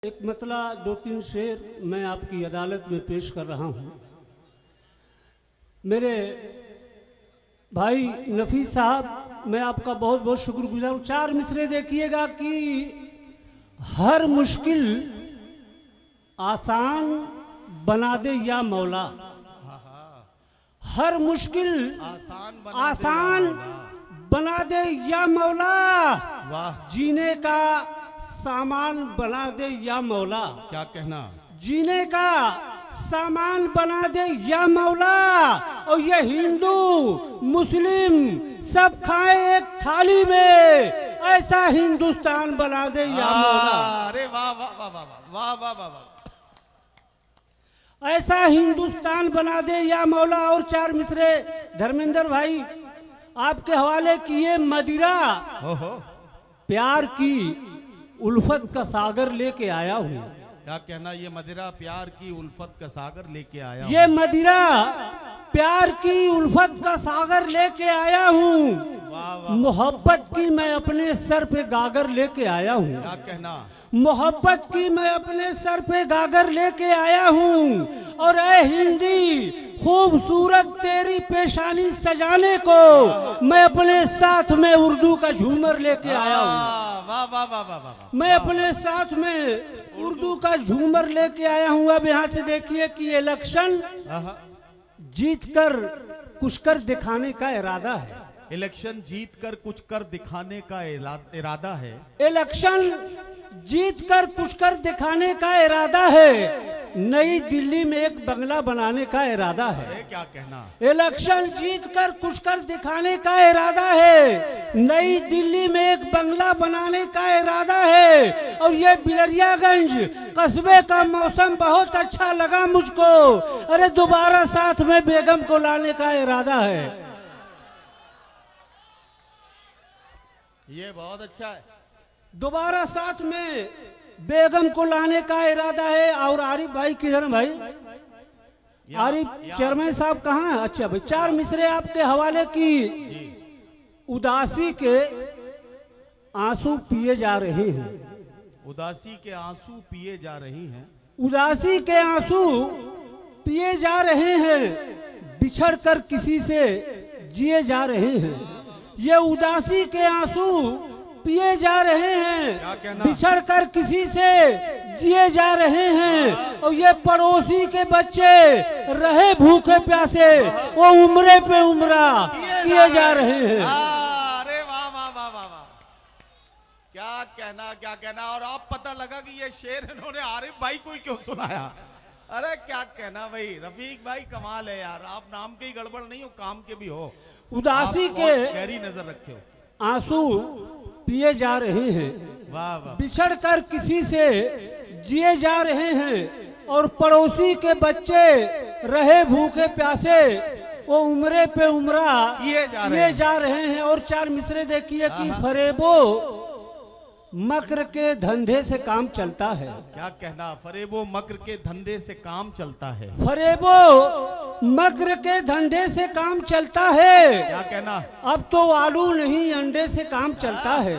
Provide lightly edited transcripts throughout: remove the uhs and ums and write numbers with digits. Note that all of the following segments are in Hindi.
एक मतला दो तीन शेर मैं आपकी अदालत में पेश कर रहा हूँ। मेरे भाई नफी साहब, मैं आपका बहुत बहुत शुक्रगुजार हूँ। चार मिसरे देखिएगा कि हर मुश्किल आसान बना दे या मौला, हर मुश्किल आसान बना दे या मौला, जीने का सामान बना दे या मौला। क्या कहना? जीने का सामान बना दे या मौला, और ये हिंदू मुस्लिम सब खाए एक थाली में, ऐसा हिंदुस्तान बना दे या मौला। अरे वाह वाह वाह वाह वाह वाह वाह वाह, ऐसा हिंदुस्तान बना दे या मौला। और चार मिसरे धर्मेंद्र भाई आपके हवाले किए। मदिरा प्यार की उल्फत का सागर लेके आया हूँ। क्या कहना? ये मदिरा प्यार की उल्फत का सागर लेके आया। ये मदिरा प्यार की उल्फत का सागर लेके आया हूँ। मोहब्बत की मैं अपने सर पे गागर लेके आया हूँ। क्या कहना? मोहब्बत की मैं अपने सर पे गागर लेके आया हूँ। और ऐ हिंदी खूबसूरत तेरी पेशानी सजाने को मैं अपने साथ में उर्दू का झूमर लेके आया हूँ। वाह वाह वाह वाह वाह, मैं अपने साथ में उर्दू का झूमर लेके आया हूँ। अब यहाँ से देखिए कि इलेक्शन जीत कर कुछ कर दिखाने का इरादा है। इलेक्शन जीत कर कुछ कर दिखाने का इरादा है। इलेक्शन जीत कर कुछ कर दिखाने का इरादा है। नई दिल्ली में एक बंगला बनाने का इरादा है। अरे क्या कहना? इलेक्शन जीत कर कुछ कर दिखाने का इरादा है। नई दिल्ली में एक बंगला बनाने का इरादा है। और ये बिलरियागंज कस्बे का मौसम बहुत अच्छा लगा मुझको। अरे दोबारा साथ में बेगम को लाने का इरादा है। ये बहुत अच्छा है। दोबारा साथ में बेगम को लाने का इरादा है। और आरिफ भाई किधर भाई? आरिफ चेयरमैन साहब कहाँ है? अच्छा भाई, चार मिसरे आपके हवाले की। उदासी के आंसू पिए जा रहे हैं। उदासी के आंसू पिए जा रही हैं। उदासी के आंसू पिए जा रहे हैं। बिछड़ कर किसी से जिए जा रहे हैं। ये उदासी के आंसू पिए जा रहे हैं। बिछड़ कर किसी से जिए जा रहे हैं। और ये पड़ोसी के बच्चे रहे भूखे प्यासे, वो उम्रे पे उम्रा किए जा रहे हैं। अरे वाह वाह वाह वाह वाह, क्या कहना क्या कहना। और आप पता लगा कि ये शेर इन्होंने आरिफ भाई को ही क्यों सुनाया? अरे क्या कहना भाई, रफीक भाई कमाल है यार। आप नाम के ही गड़बड़ नहीं हो, काम के भी हो। उदासी के गहरी नजर रखे हो। आंसू पिए जा रहे हैं। वाह वाह। बिछड़ कर किसी से जिए जा रहे हैं। और पड़ोसी के बच्चे रहे भूखे प्यासे, वो उम्रे पे उम्रा किए जा रहे हैं। और चार मिसरे देखिए कि फरेबो मक्र के धंधे से काम चलता है। क्या कहना? फरेबो मक्र के धंधे से काम चलता है। फरेबो मक्र के धंधे से काम चलता है। क्या कहना? अब तो आलू नहीं अंडे से काम चलता है।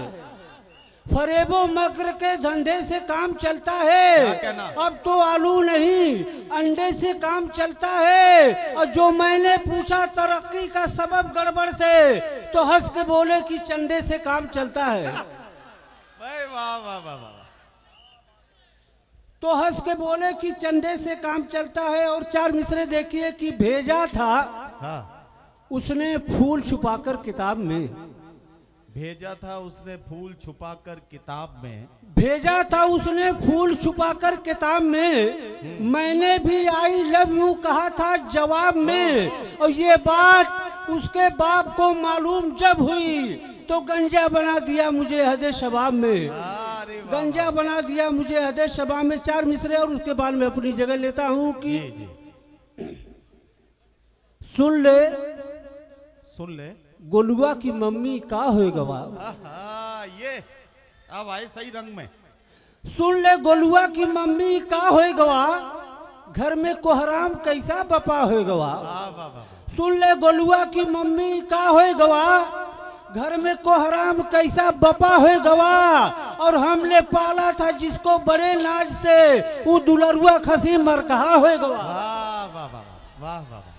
फरेबो मक्र के धंधे से काम चलता है। अब तो आलू नहीं अंडे से काम चलता है। और जो मैंने पूछा तरक्की का सबब गड़बड़ से, तो हंस के बोले कि चंदे से काम चलता है। वाह वाह वाह वाह, तो हंस के बोले कि चंदे से काम चलता है। और चार मिसरे देखिए कि भेजा था उसने फूल छुपाकर किताब में। भेजा था उसने फूल छुपाकर किताब में। भेजा था उसने फूल छुपाकर किताब में। मैंने भी आई लव यू कहा था जवाब में। और ये बात उसके बाप को मालूम जब हुई, तो गंजा बना दिया मुझे हदे शबाब में। गंजा बना दिया मुझे हदे शबाब में। चार मिसरे और उसके बाद में अपनी जगह लेता हूँ कि सुन ले गोलुआ की मम्मी का हो गवा। ये अब आए सही रंग में। सुन ले गोलुआ की मम्मी का हो गवा, घर में कोहराम कैसा बपा हो गवा। सुन ले गोलुआ की मम्मी का हो गवा, घर में कोहराम कैसा बपा हो गवा। और हमने पाला था जिसको बड़े नाज से वो दुलरुआ खसी मरकहा हो गवा। वाह वाह वाह वाह वाह वाह।